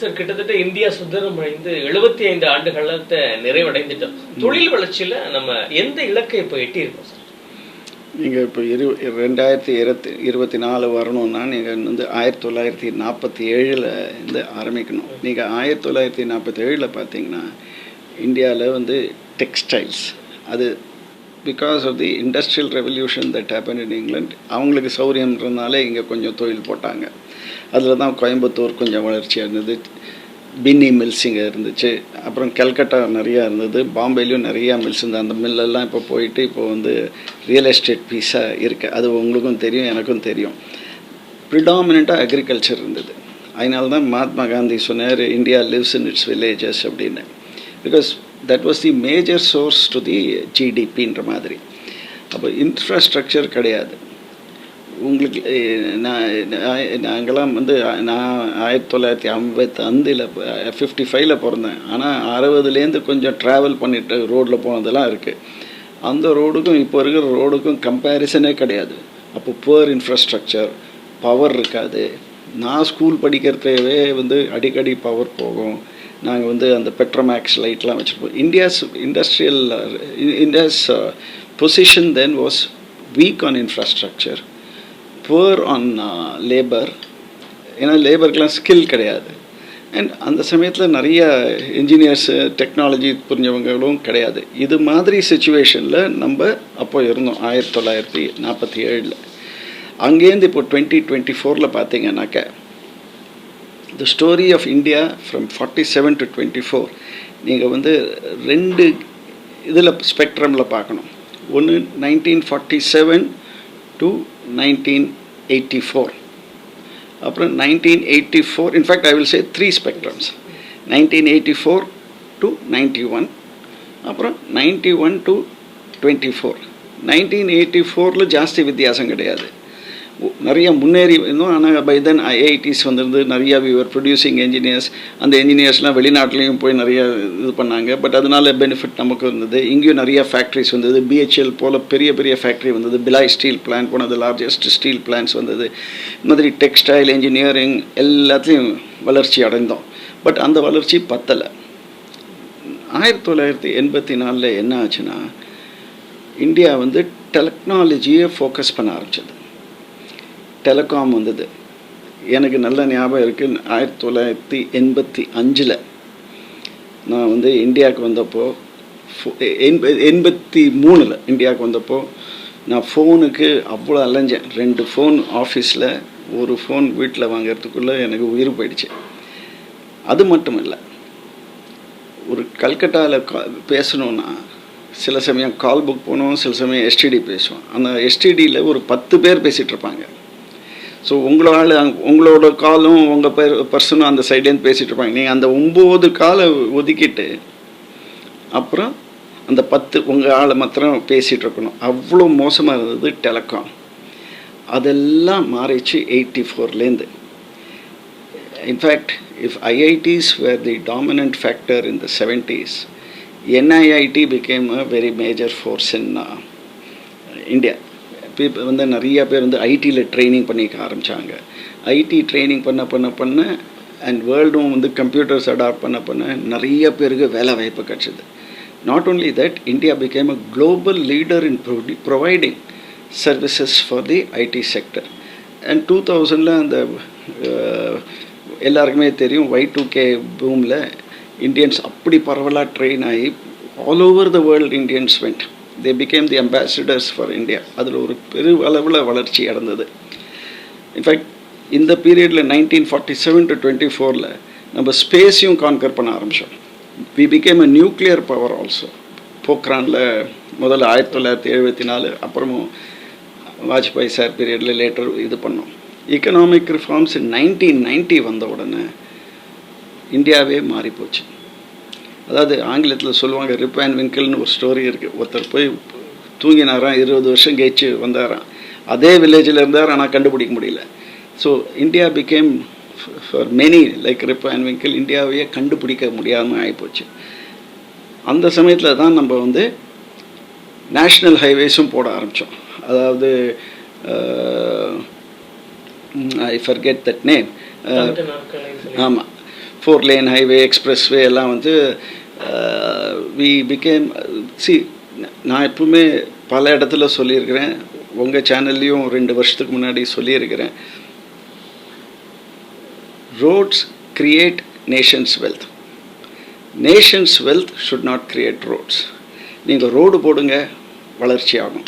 Sir, கிட்டத்தட்ட India சுதந்திரம் அடைந்து 75 ஆண்டுகளத்தை நிறைவடைந்துட்டோம். தொழில் வளர்ச்சியில நம்ம எந்த இலக்கை இப்போ எட்டி இருக்கோம் சார்? நீங்கள் இப்போ 2024 வரணும்னா நீங்கள் வந்து 1947 இருந்து ஆரம்பிக்கணும். நீங்கள் 1947 பார்த்தீங்கன்னா இந்தியாவில் வந்து டெக்ஸ்டைல்ஸ் அது because of the industrial revolution that happen in England, அவங்களுக்கு சௌரியம்ன்றதுனால இங்கே கொஞ்சம் தொழில் போட்டாங்க. அதில் தான் கோயம்புத்தூர் கொஞ்சம் வளர்ச்சியாக இருந்தது, பின்னி மில்ஸ் இங்கே இருந்துச்சு, அப்புறம் கல்கட்டா நிறையா இருந்தது, பாம்பேலையும் நிறையா மில்ஸ் இருந்தது. அந்த மில்லெல்லாம் இப்போ போயிட்டு இப்போ வந்து ரியல் எஸ்டேட் பீஸாக இருக்குது. அது உங்களுக்கும் தெரியும், எனக்கும் தெரியும். ப்ரிடாமினண்ட்டாக அக்ரிகல்ச்சர் இருந்தது. அதனால தான் மகாத்மா காந்தி சொன்னார் India lives in its villages அப்படின்னு. Because that was the major source to the ஜிடிபின்ற மாதிரி. அப்போ இன்ஃப்ராஸ்ட்ரக்சர் கிடையாது உங்களுக்கு. நாங்களாம் வந்து நான் 1955 பிறந்தேன். ஆனால் 60லேருந்து கொஞ்சம் ட்ராவல் பண்ணிட்டு ரோட்டில் போனதெல்லாம் இருக்குது. அந்த ரோடுக்கும் இப்போ இருக்கிற ரோடுக்கும் கம்பேரிசனே கிடையாது. அப்போ புவர் இன்ஃப்ராஸ்ட்ரக்சர், பவர் இருக்காது. நான் ஸ்கூல் படிக்கிறதவே வந்து அடிக்கடி பவர் போகும். நாங்கள் வந்து அந்த பெட்ரோமேக்ஸ் லைட்லாம் வச்சுருப்போம். India's position then was week on infrastructure, poor on labour. ஏன்னா லேபருக்கெலாம் ஸ்கில் கிடையாது. அண்ட் அந்த சமயத்தில் நிறைய இன்ஜினியர்ஸு டெக்னாலஜி புரிஞ்சவங்களும் கிடையாது. இது மாதிரி சுச்சுவேஷனில் நம்ம அப்போ இருந்தோம் 1947. அங்கேருந்து இப்போ 2024 பார்த்தீங்கன்னாக்க the story of India from 47 to 24 நீங்கள் வந்து 2 இதில் ஸ்பெக்ட்ரமில் பார்க்கணும். ஒன்று 1947 to 1984, அப்புறம் 1984. In fact I will say 3 spectrums. 1984 to 91, அப்புறம் 91 to 24. 1984 ஜாஸ்தி வித்தியாசம் கிடையாது, நிறைய முன்னேறி இருந்தோம். ஆனால் பை தென் ஐஐடிஸ் வந்திருந்து நிறையா விவர் ப்ரொடியூசிங் என்ஜினியர்ஸ். அந்த என்ஜினியர்ஸ்லாம் வெளிநாட்டிலையும் போய் நிறையா இது பண்ணாங்க. பட் அதனால பெனிஃபிட் நமக்கு இருந்தது. இங்கேயும் நிறையா ஃபேக்ட்ரிஸ் வந்தது. பிஹெச்எல் போல் பெரிய பெரிய ஃபேக்ட்ரி வந்தது. பிலாய் ஸ்டீல் பிளான்ட் போனது லார்ஜஸ்ட் ஸ்டீல் பிளான்ட்ஸ் வந்தது. இது மாதிரி டெக்ஸ்டைல், இன்ஜினியரிங் எல்லாத்துலேயும் வளர்ச்சி அடைந்தோம். பட் அந்த வளர்ச்சி பத்தலை. 1984 என்ன ஆச்சுன்னா இந்தியா வந்து டெக்னாலஜியை ஃபோக்கஸ் பண்ண ஆரம்பிச்சது. டெலிகாம் வந்தது. எனக்கு நல்ல ஞாபகம் இருக்குது, 1985 நான் வந்து இந்தியாவுக்கு வந்தப்போ 83 இந்தியாவுக்கு வந்தப்போ நான் ஃபோனுக்கு அவ்வளோ அலைஞ்சேன். 2 ஃபோன் ஆஃபீஸில், ஒரு ஃபோன் வீட்டில் வாங்கிறதுக்குள்ளே எனக்கு உயிர் போயிடுச்சு. அது மட்டும் இல்லை, ஒரு கல்கட்டாவில் பேசணுன்னா சில சமயம் கால் புக் போனோம், சில சமயம் எஸ்டிடி பேசுவோம். அந்த எஸ்டிடியில் ஒரு 10 பேர் பேசிகிட்டு இருப்பாங்க. ஸோ உங்களோட காலும் உங்கள் பர்சனும் அந்த சைட்லேருந்து பேசிகிட்டு இருப்பாங்க. நீங்கள் அந்த 9 காலை ஒதுக்கிட்டு அப்புறம் அந்த 10 உங்கள் ஆளை மாத்திரம் பேசிகிட்டு இருக்கணும். அவ்வளோ மோசமாக இருந்தது டெலிகாம். அதெல்லாம் மாறிச்சு 84லேருந்து. In fact if IITs were the dominant factor in the 70s, NIIT became a very major force in India. இப்போ வந்து நிறையா பேர் வந்து ஐடியில் ட்ரைனிங் பண்ணிக்க ஆரம்பித்தாங்க. ஐடி ட்ரைனிங் பண்ண அண்ட் வேர்ல்டும் வந்து கம்ப்யூட்டர்ஸ் அடாப்ட் பண்ண நிறைய பேருக்கு வேலை வாய்ப்பு கிடச்சிது. Not only that, India became a global leader in providing services for the IT sector. And 2000 அந்த எல்லாருக்குமே தெரியும் Y2K பூமில் இந்தியன்ஸ் அப்படி பரவலாக ட்ரெயின் ஆகி all over the world Indians went. They became the ambassadors for India. அதில் ஒரு பெரு அளவில் வளர்ச்சி அடைந்தது. இன்ஃபேக்ட் இந்த பீரியடில் 1947 to 24 நம்ம ஸ்பேஸையும் கான்கர் பண்ண ஆரம்பித்தோம். We became a nuclear power also. போக்ரானில் முதல்ல 1974, அப்புறமும் வாஜ்பாய் சார் பீரியடில் லேட்டர் இது பண்ணோம். எக்கனாமிக் ரிஃபார்ம்ஸ் 1990 வந்த உடனே இந்தியாவே மாறிப்போச்சு. அதாவது ஆங்கிலத்தில் சொல்லுவாங்க, ரிப் அண்ட் விங்கிள்னு ஒரு ஸ்டோரி இருக்குது. ஒருத்தர் போய் தூங்கினாராம், 20 வருஷம் கழிச்சு வந்தாராம். அதே வில்லேஜில் இருந்தார், ஆனால் கண்டுபிடிக்க முடியல. So India became for many like Rip and Winkle, இந்தியாவையே கண்டுபிடிக்க முடியாமல் ஆகிப்போச்சு. அந்த சமயத்தில் தான் நம்ம வந்து நேஷ்னல் ஹைவேஸும் போட ஆரம்பித்தோம். அதாவது ஐ ஃபர்கெட் தட் நேம். ஆமாம், 4-lane highway, expressway எல்லாம் வந்து we became நான் எப்பவுமே பல இடத்துல சொல்லியிருக்கிறேன், உங்கள் சேனல்லையும் 2 வருஷத்துக்கு முன்னாடி சொல்லியிருக்கிறேன், roads create nations wealth. Nations wealth should not create roads. நீங்கள் ரோடு போடுங்க, வளர்ச்சி ஆகும்.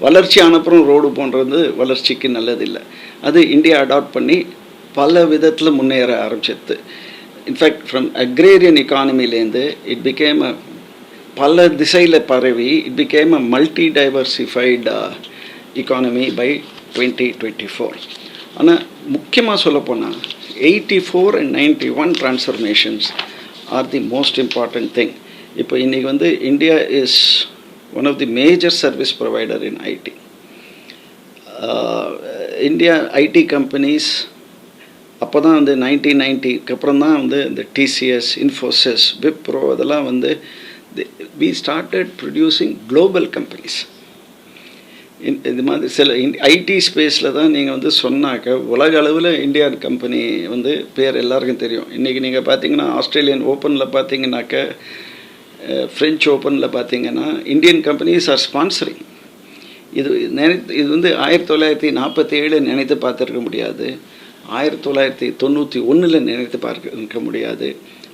வளர்ச்சி ஆனப்புறம் ரோடு போன்றது வளர்ச்சிக்கு நல்லதில்லை. அது இந்தியா அடாப்ட் பண்ணி பல விதத்தில் முன்னேற ஆரம்பிச்சது. இன்ஃபேக்ட் ஃப்ரம் அக்ரேரியன் எக்கானமிலேருந்து இட் பிகேம் அ பல திசையில் பரவி it became a multi diversified economy by 2024. ஆனால் முக்கியமாக சொல்லப்போனால் 84 and 91 transformations are the most important thing. இப்போ இன்றைக்கி வந்து India is one of the major service provider in IT. India IT companies அப்போ தான் வந்து 1990க்கு அப்புறம் தான் வந்து இந்த டிசிஎஸ், இன்ஃபோசிஸ், விப்ரோ அதெல்லாம் வந்து we started producing global companies. இது மாதிரி சில ஐடி ஸ்பேஸில் தான் நீங்கள் வந்து சொன்னாக்க உலக அளவில் இந்தியன் கம்பெனி வந்து பேர் எல்லாருக்கும் தெரியும். இன்றைக்கி நீங்கள் பார்த்தீங்கன்னா ஆஸ்திரேலியன் ஓப்பனில் பார்த்தீங்கன்னாக்க, ஃப்ரெஞ்ச் ஓப்பனில் பார்த்தீங்கன்னா இந்தியன் கம்பெனிஸ் ஆர் ஸ்பான்சரிங். இது வந்து 1947 நினைத்து பார்த்துருக்க முடியாது, 1991 நினைத்து பார்க்க முடியாது.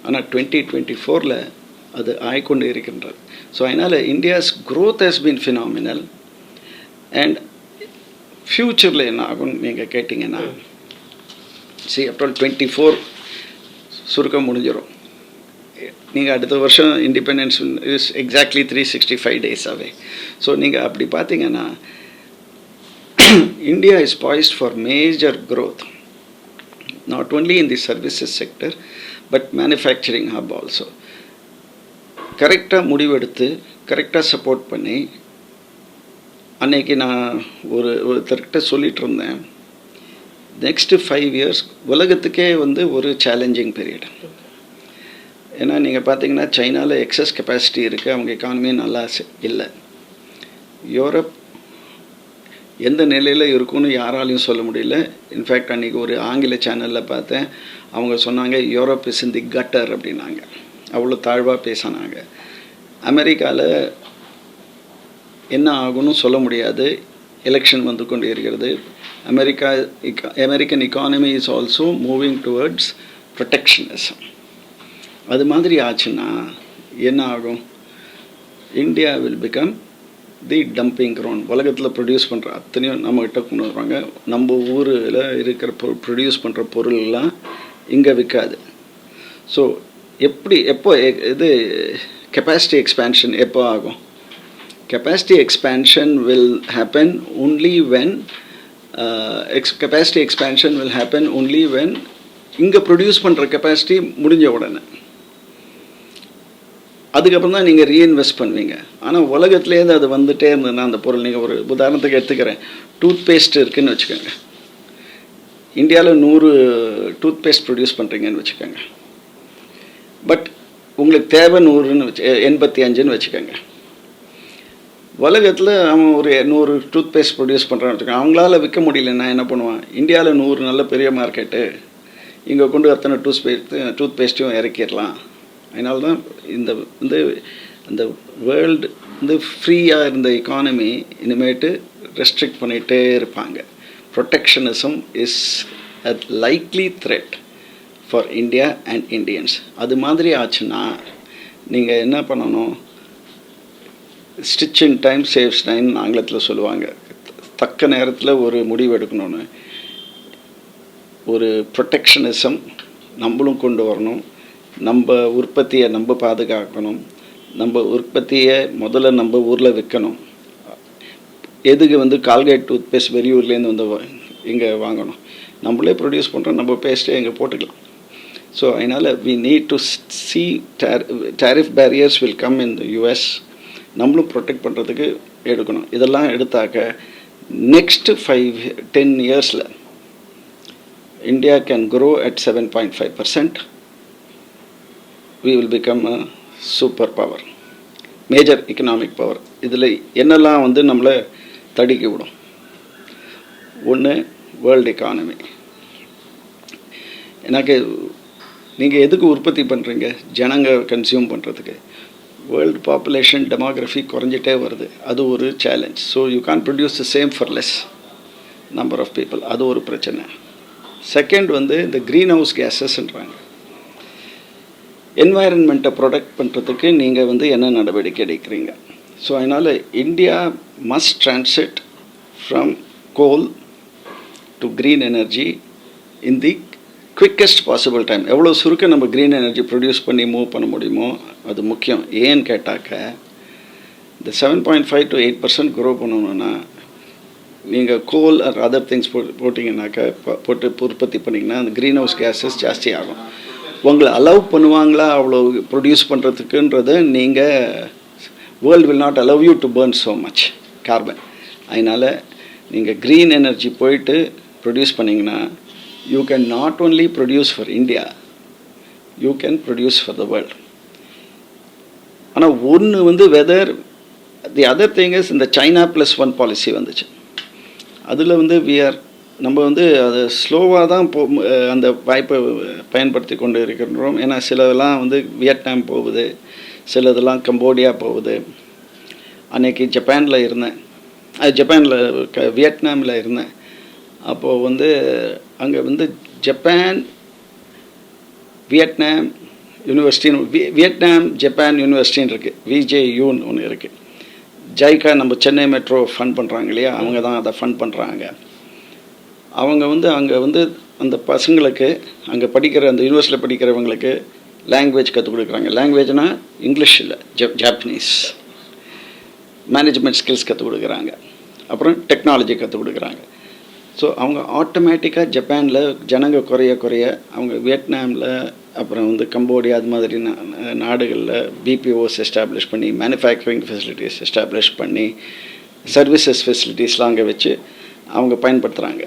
ஆனால் 2024 அது ஆய்கொண்டு இருக்கின்றது. ஸோ அதனால் India's growth has been phenomenal. And ஃப்யூச்சரில் என்ன ஆகும்னு நீங்கள் கேட்டிங்கன்னா, அப்டல் 24 சுருக்கம் முடிஞ்சிடும். நீங்கள் அடுத்த வருஷம் independence is exactly 365 days away. So நீங்கள் அப்படி பார்த்தீங்கன்னா India is பாய்ஸ்ட் for major growth, not only in the services sector but manufacturing hub also. கரெக்டாக முடிவெடுத்து கரெக்டாக சப்போர்ட் பண்ணி, அன்றைக்கி நான் ஒருத்தர்கிட்ட சொல்லிகிட்டு இருந்தேன், நெக்ஸ்ட்டு 5 years உலகத்துக்கே வந்து ஒரு சேலஞ்சிங் பீரியட். ஏன்னா நீங்கள் பார்த்தீங்கன்னா சைனாவில் எக்ஸஸ் கெப்பாசிட்டி இருக்குது, அவங்க எக்கானமி நல்லா இல்லை. யூரோப் எந்த நிலையில் இருக்குன்னு யாராலையும் சொல்ல முடியல. இன்ஃபேக்ட் அன்றைக்கி ஒரு ஆங்கில சேனலில் பார்த்தேன், அவங்க சொன்னாங்க Europe is in the cutter அப்படின்னாங்க. அவ்வளோ தாழ்வாக பேசினாங்க. அமெரிக்காவில் என்ன ஆகும்னு சொல்ல முடியாது, எலெக்ஷன் வந்து கொண்டு இருக்கிறது. American economy is also moving towards protectionism. அது மாதிரி ஆச்சுன்னா என்ன ஆகும்? India will become the dumping ground. உலகத்தில் ப்ரொடியூஸ் பண்ணுற அத்தனையும் நம்மகிட்ட கொண்டு வருவாங்க. நம்ம ஊரில் இருக்கிற ப்ரொடியூஸ் பண்ணுற பொருள்லாம் இங்கே விற்காது. ஸோ எப்போ இது கெப்பாசிட்டி எக்ஸ்பேன்ஷன் எப்போ ஆகும்? Capacity expansion will happen only when இங்கே ப்ரொடியூஸ் பண்ணுற கெப்பாசிட்டி முடிஞ்ச உடனே. அதுக்கப்புறம் தான் நீங்கள் ரீஇன்வெஸ்ட் பண்ணுவீங்க. ஆனால் உலகத்துலேருந்து அது வந்துகிட்டே இருந்ததுன்னா அந்த பொருள், நீங்கள் ஒரு உதாரணத்துக்கு எடுத்துக்கிறேன், டூத் பேஸ்ட் இருக்குதுன்னு வச்சுக்கோங்க. இந்தியாவில் 100 டூத் பேஸ்ட் ப்ரொடியூஸ் பண்ணுறீங்கன்னு வச்சுக்கோங்க. பட் உங்களுக்கு தேவை 85ன்னு வச்சுக்கோங்க. உலகத்தில் அவன் ஒரு 100 டூத் பேஸ்ட் ப்ரொடியூஸ் பண்ணுறான்னு வச்சுக்கோங்க. அவங்களால விற்க முடியலன்னா என்ன பண்ணுவான்? இந்தியாவில் 100 நல்ல பெரிய மார்க்கெட்டு, இங்கே கொண்டு அத்தனை டூத் பேஸ்ட்டையும் இறக்கிடலாம். அதனால தான் இந்த வேர்ல்டு வந்து ஃப்ரீயாக இருந்த எக்கானமி இனிமேட்டு ரெஸ்ட்ரிக்ட் பண்ணிகிட்டே இருப்பாங்க. Protectionism is a likely thread for India and Indians. அது மாதிரி ஆச்சுன்னா நீங்கள் என்ன பண்ணணும்? Stitch in time saves time ஆங்கிலத்தில் சொல்லுவாங்க. தக்க நேரத்தில் ஒரு முடிவு எடுக்கணும்னு ஒரு ப்ரொடெக்ஷனிசம் நம்மளும் கொண்டு வரணும். நம்ம உற்பத்தியை நம்ம பாதுகாக்கணும். நம்ம உற்பத்தியை முதல்ல நம்ம ஊரில் விற்கணும். எதுக்கு வந்து கால்கேட் டூத் பேஸ்ட் வெளியூர்லேருந்து வந்து இங்கே வாங்கணும்? நம்மளே ப்ரொடியூஸ் பண்ணுறோம், நம்ம பேஸ்ட்டே இங்கே போட்டுக்கலாம். ஸோ அதனால் we need to see tariff barriers will come in the US. நம்மளும் ப்ரொடெக்ட் பண்ணுறதுக்கு எடுக்கணும். இதெல்லாம் எடுத்தாக்க நெக்ஸ்ட்டு 5-10 yearsல India can grow at 7.5%. we will become a super power, major economic power. இதில் என்னெல்லாம் வந்து நம்மளை தடுக்கி விடும்? ஒன்று, வேர்ல்டு எக்கானமி. எனக்கு நீங்கள் எதுக்கு உற்பத்தி பண்ணுறீங்க? ஜனங்க கன்சியூம் பண்ணுறதுக்கு. வேர்ல்டு பாப்புலேஷன் டெமோக்ராஃபி குறைஞ்சிட்டே வருது, அது ஒரு challenge. So you can produce the same for less number of people, அது ஒரு பிரச்சனை. செகண்ட் வந்து இந்த க்ரீன் ஹவுஸ் கேஸஸ்ன்றாங்க. என்வாயரன்மெண்ட்டை ப்ரொடெக்ட் பண்ணுறதுக்கு நீங்கள் வந்து என்ன நடவடிக்கை எடுக்கிறீங்க? ஸோ அதனால் India must transit from coal to green energy in the quickest possible time. எவ்வளோ சுருக்க நம்ம க்ரீன் எனர்ஜி ப்ரொடியூஸ் பண்ணி மூவ் பண்ண முடியுமோ அது முக்கியம். ஏன்னு கேட்டாக்க இந்த 7.5 to 8% க்ரோ பண்ணணுன்னா நீங்கள் கோல் ஆர் அதர் திங்ஸ் போட்டிங்கனாக்கா போட்டு உற்பத்தி பண்ணிங்கன்னா அந்த க்ரீன் ஹவுஸ் கேஸஸ் ஜாஸ்தி ஆகும். உங்களை அலோவ் பண்ணுவாங்களா அவ்வளோ ப்ரொடியூஸ் பண்ணுறதுக்குன்றதை நீங்கள் world will not allow you to burn so much carbon. அதனால் நீங்கள் க்ரீன் எனர்ஜி போயிட்டு ப்ரொடியூஸ் பண்ணிங்கன்னா you can not only produce for India, you can produce for the world. ஆனால் ஒன்று வந்து whether the other thing is இந்த China +1 policy வந்துச்சு. அதில் வந்து நம்ம வந்து அதை ஸ்லோவாக தான் அந்த வாய்ப்பை பயன்படுத்தி கொண்டு இருக்கின்றோம். ஏன்னா சிலதெல்லாம் வந்து வியட்நாம் போகுது, சிலதெல்லாம் கம்போடியா போகுது. அன்றைக்கி ஜப்பானில் இருந்தேன், வியட்நாமில் இருந்தேன். அப்போது வந்து அங்கே வந்து ஜப்பான் வியட்நாம் யூனிவர்சிட்டின்னு வியட்நாம் ஜப்பான் யூனிவர்சிட்டின்னு இருக்குது, VJUன்னு ஒன்று இருக்குது. ஜைக்கா நம்ம சென்னை மெட்ரோ ஃபண்ட் பண்ணுறாங்க இல்லையா, அவங்க தான் அதை ஃபண்ட் பண்ணுறாங்க. அவங்க வந்து அங்கே வந்து அந்த பசங்களுக்கு அங்கே படிக்கிற அந்த யூனிவர்சிட்டியில் படிக்கிறவங்களுக்கு லாங்குவேஜ் கற்றுக் கொடுக்குறாங்க. லாங்குவேஜ்னால் இங்கிலீஷ் இல்லை, ஜாப்பனீஸ். மேனேஜ்மெண்ட் ஸ்கில்ஸ் கற்றுக் கொடுக்குறாங்க, அப்புறம் டெக்னாலஜி கற்றுக் கொடுக்குறாங்க. ஸோ அவங்க ஆட்டோமேட்டிக்காக ஜப்பானில் ஜனங்க குறைய அவங்க வியட்நாமில் அப்புறம் வந்து கம்போடியா அது மாதிரி நாடுகளில் BPOs எஸ்டாப்ளிஷ் பண்ணி, மேனுஃபேக்சரிங் ஃபெசிலிட்டிஸ் எஸ்டாப்ளிஷ் பண்ணி, சர்வீசஸ் ஃபெசிலிட்டிஸ்லாம் அங்கே வச்சு அவங்க பயன்படுத்துகிறாங்க.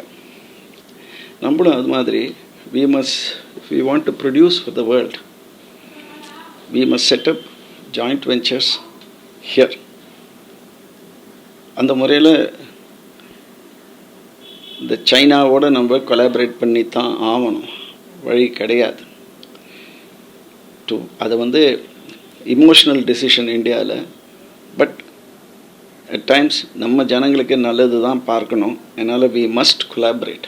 நம்மளும் அது மாதிரி if we want to produce for the world, we must set up joint ventures here. அந்த முறையில் இந்த சைனாவோடு நம்ம கொலாபரேட் பண்ணி தான் ஆகணும், வழி கிடையாது. அது வந்து இமோஷ்னல் டெசிஷன் இந்தியாவில். பட் அட் டைம்ஸ் நம்ம ஜனங்களுக்கு நல்லது தான் பார்க்கணும். அதனால் we must collaborate.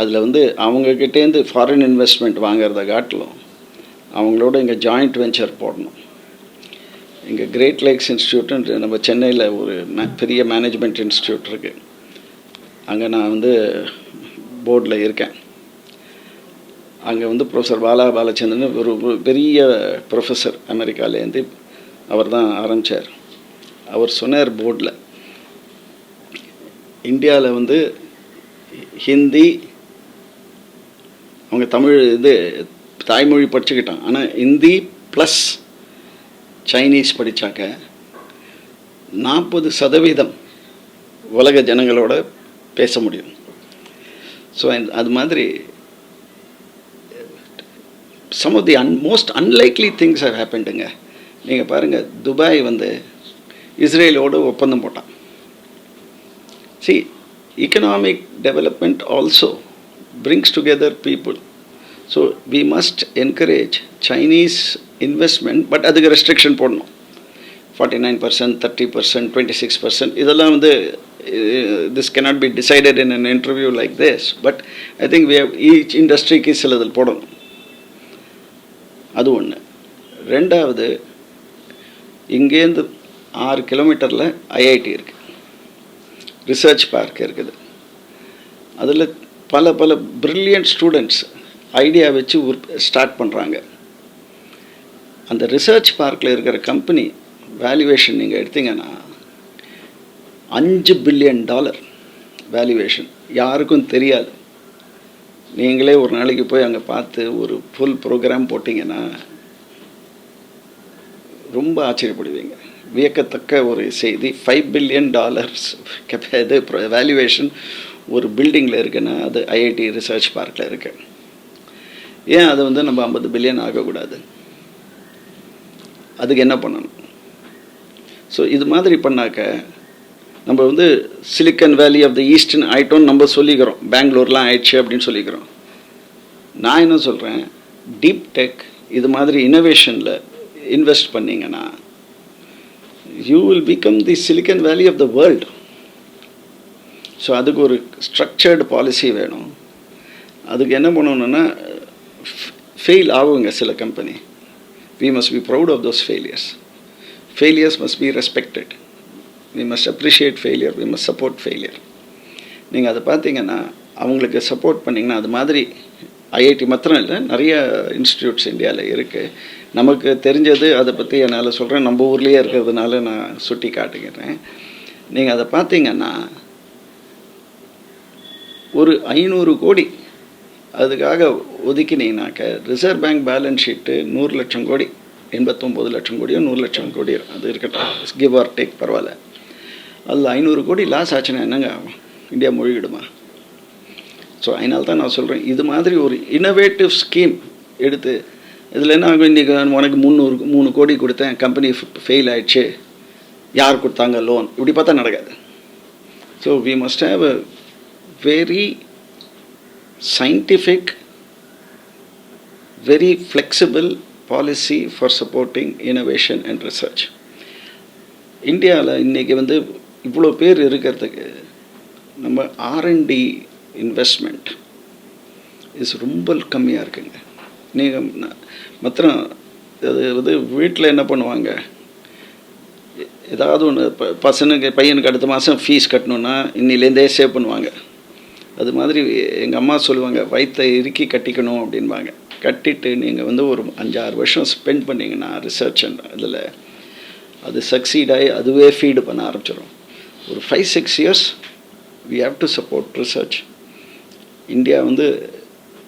அதில் வந்து அவங்கக்கிட்டேருந்து ஃபாரின் இன்வெஸ்ட்மெண்ட் வாங்கிறத காட்டிலும் அவங்களோட இங்கே ஜாயிண்ட் வெஞ்சர் போடணும். இங்கே கிரேட் லேக்ஸ் இன்ஸ்டியூட்டு நம்ம சென்னையில் ஒரு பெரிய மேனேஜ்மெண்ட் இன்ஸ்டியூட் இருக்குது, அங்கே நான் வந்து போர்டில் இருக்கேன். அங்கே வந்து ப்ரொஃபஸர் பாலச்சந்திரன் ஒரு பெரிய ப்ரொஃபஸர் அமெரிக்காவிலேருந்து அவர் தான் ஆரம்பித்தார். அவர் சொன்னார் போர்டில், இந்தியாவில் வந்து ஹிந்தி அவங்க தமிழ் தாய்மொழி படிச்சுக்கிட்டான், ஆனால் ஹிந்தி ப்ளஸ் சைனீஸ் படித்தாக்க 40% உலக ஜனங்களோட பேச முடியும். ஸோ அது மாதிரி some of the most unlikely things have ஹேப்பன்டுங்க. நீங்கள் பாருங்கள், துபாய் வந்து இஸ்ரேலோடு ஒப்பந்தம் போட்டான். See, economic development also brings together people. So we must encourage Chinese investment, but அதுக்கு ரெஸ்ட்ரிக்ஷன் போடணும். 49%, 30%, 26%, இதெல்லாம் வந்து this cannot be decided in an interview like this, but I think we have each industryக்கு சிலதில் போடணும். அது ஒன்று. ரெண்டாவது, இங்கேருந்து 6 கிலோமீட்டரில் IIT இருக்குது, ரிசர்ச் பார்க் இருக்குது. அதில் பல பிரில்லியன்ட் ஸ்டூடெண்ட்ஸ் ஐடியா வச்சு ஸ்டார்ட் பண்ணுறாங்க. அந்த ரிசர்ச் பார்க்கில் இருக்கிற கம்பெனி வேல்யூவேஷன் நீங்கள் எடுத்தீங்கன்னா $5 பில்லியன் வேல்யூவேஷன். யாருக்கும் தெரியாது. நீங்களே ஒரு நாளைக்கு போய் அங்கே பார்த்து ஒரு ஃபுல் ப்ரோக்ராம் போட்டிங்கன்னா ரொம்ப ஆச்சரியப்படுவீங்க. வியக்கத்தக்க ஒரு செய்தி. $5 பில்லியன் இது வேல்யூவேஷன் ஒரு பில்டிங்கில் இருக்குன்னா அது IIT ரிசர்ச் பார்க்கில் இருக்கு. ஏன் அது வந்து நம்ம 50 பில்லியன் ஆகக்கூடாது? அதுக்கு என்ன பண்ணணும்? ஸோ இது மாதிரி பண்ணாக்க நம்ம வந்து சிலிக்கன் வேலி ஆஃப் த ஈஸ்ட்னு ஆயிட்டோன்னு நம்ம சொல்லிக்கிறோம். பெங்களூர்லாம் ஆயிடுச்சு அப்படின்னு சொல்லிக்கிறோம். நான் என்ன சொல்கிறேன், டீப் டெக் இது மாதிரி இனோவேஷனில் இன்வெஸ்ட் பண்ணிங்கன்னா you will become the silicon valley of the world. So அதுக்கு ஒரு ஸ்ட்ரக்சர்டு பாலிசி வேணும். அதுக்கு என்ன பண்ணணுன்னா, ஃபெயில் ஆகுங்க சில company. we must be proud of those failures. Failures must be respected. We must appreciate failure. We must support failure. நீங்கள் அதை பார்த்தீங்கன்னா அவங்களுக்கு சப்போர்ட் பண்ணிங்கன்னா, அது மாதிரி ஐஐடி மாத்திரம் இல்லை, நிறைய இன்ஸ்டிடியூட்ஸ் இந்தியாவில் இருக்குது. நமக்கு தெரிஞ்சது அதை பற்றி என்னால் சொல்கிறேன், நம்ம ஊர்லேயே இருக்கிறதுனால நான் சுட்டி காட்டுகிறேன். நீங்கள் அதை பார்த்தீங்கன்னா ஒரு 500 கோடி அதுக்காக ஒதுக்கினீங்கனாக்க ரிசர்வ் பேங்க் பேலன்ஸ் ஷீட்டு 100 லட்சம் கோடி, 89 லட்சம் கோடியோ 100 லட்சம் கோடியோ அது இருக்கட்டும், கிவ் ஆர் டேக் பரவாயில்ல. அதில் 500 கோடி லாஸ் ஆச்சுன்னா என்னங்க ஆகும்? இந்தியா மூழ்கிடுமா? ஸோ அதனால தான் நான் சொல்கிறேன், இது மாதிரி ஒரு இன்னோவேட்டிவ் ஸ்கீம் எடுத்து இதில் என்ன ஆகும், இன்றைக்கி உனக்கு 3 கோடி கொடுத்தேன், கம்பெனி ஃபெயில் ஆயிடுச்சு, யார் கொடுத்தாங்க லோன், இப்படி பார்த்தா நடக்காது. So we must have a very scientific, very flexible policy for supporting innovation and research. இந்தியாவில் இன்றைக்கி வந்து இவ்வளோ பேர் இருக்கிறதுக்கு நம்ம R&D இன்வெஸ்ட்மெண்ட் இது ரொம்ப கம்மியாக இருக்குங்க. நீங்கள் மாத்திரம் அது வந்து வீட்டில் என்ன பண்ணுவாங்க, ஏதாவது ஒன்று பையனுக்கு அடுத்த மாதம் ஃபீஸ் கட்டணுன்னா இன்னிலேருந்தே சேவ் பண்ணுவாங்க. அது மாதிரி எங்கள் அம்மா சொல்லுவாங்க, வயிற்றை இறுக்கி கட்டிக்கணும் அப்படின்பாங்க. கட்டிட்டு நீங்கள் வந்து ஒரு 5-6 வருஷம் ஸ்பெண்ட் பண்ணிங்கன்னா ரிசர்ச் இதில் அது சக்சீட் ஆகி அதுவே ஃபீடு பண்ண ஆரம்பிச்சிடும். ஒரு 5-6 years we have to support research. India வந்து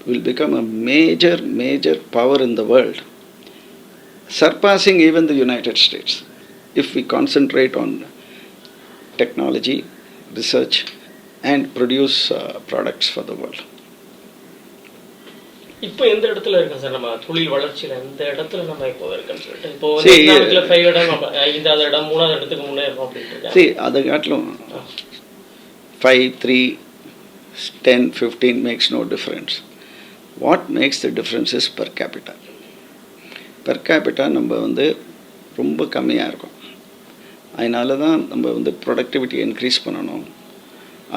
will become a major power in the world, surpassing even the United States if we concentrate on technology, research and produce products for the world. இப்போ எந்த இடத்துல இருக்கோம் sir நம்ம தொழில் வளர்ச்சியில்? எந்த இடத்துல நம்ம இப்போ இருக்கோம்னு சொல்லிட்டு இப்போ 5 இடம், 5வது இடம், 3வது இடத்துக்கு முன்னேறோம் அப்படின்ட்டு. அதை காட்டிலும் 5, 3, 10, 15 makes no difference. What makes the difference is per capita. Per capita நம்ம வந்து ரொம்ப கம்மியாக இருக்கும். அதனால தான் நம்ம வந்து ப்ரொடக்டிவிட்டி இன்க்ரீஸ் பண்ணணும்.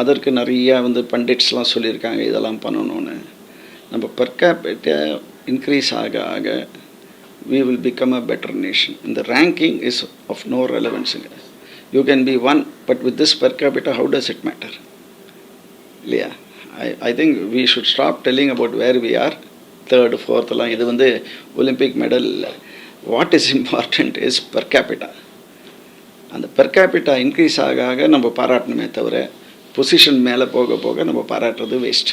அதற்கு நிறையா வந்து பண்டிட்ஸ்லாம் சொல்லியிருக்காங்க இதெல்லாம் பண்ணணும்னு. நம்ம per capita இன்க்ரீஸ் ஆக ஆக we will become a better nation. இந்த ranking is of no relevance. You can be 1, but with this per capita, how does it matter? இல்லையா? I think we should stop telling about where we are, 3rd, 4th எல்லாம். இது வந்து Olympic medal இல்லை. What is important is per capita. அந்த per capita increase ஆக ஆக நம்ம பாராட்டணுமே தவிர பொசிஷன் மேலே போக போக நம்ம பாராட்டுறது வேஸ்ட்.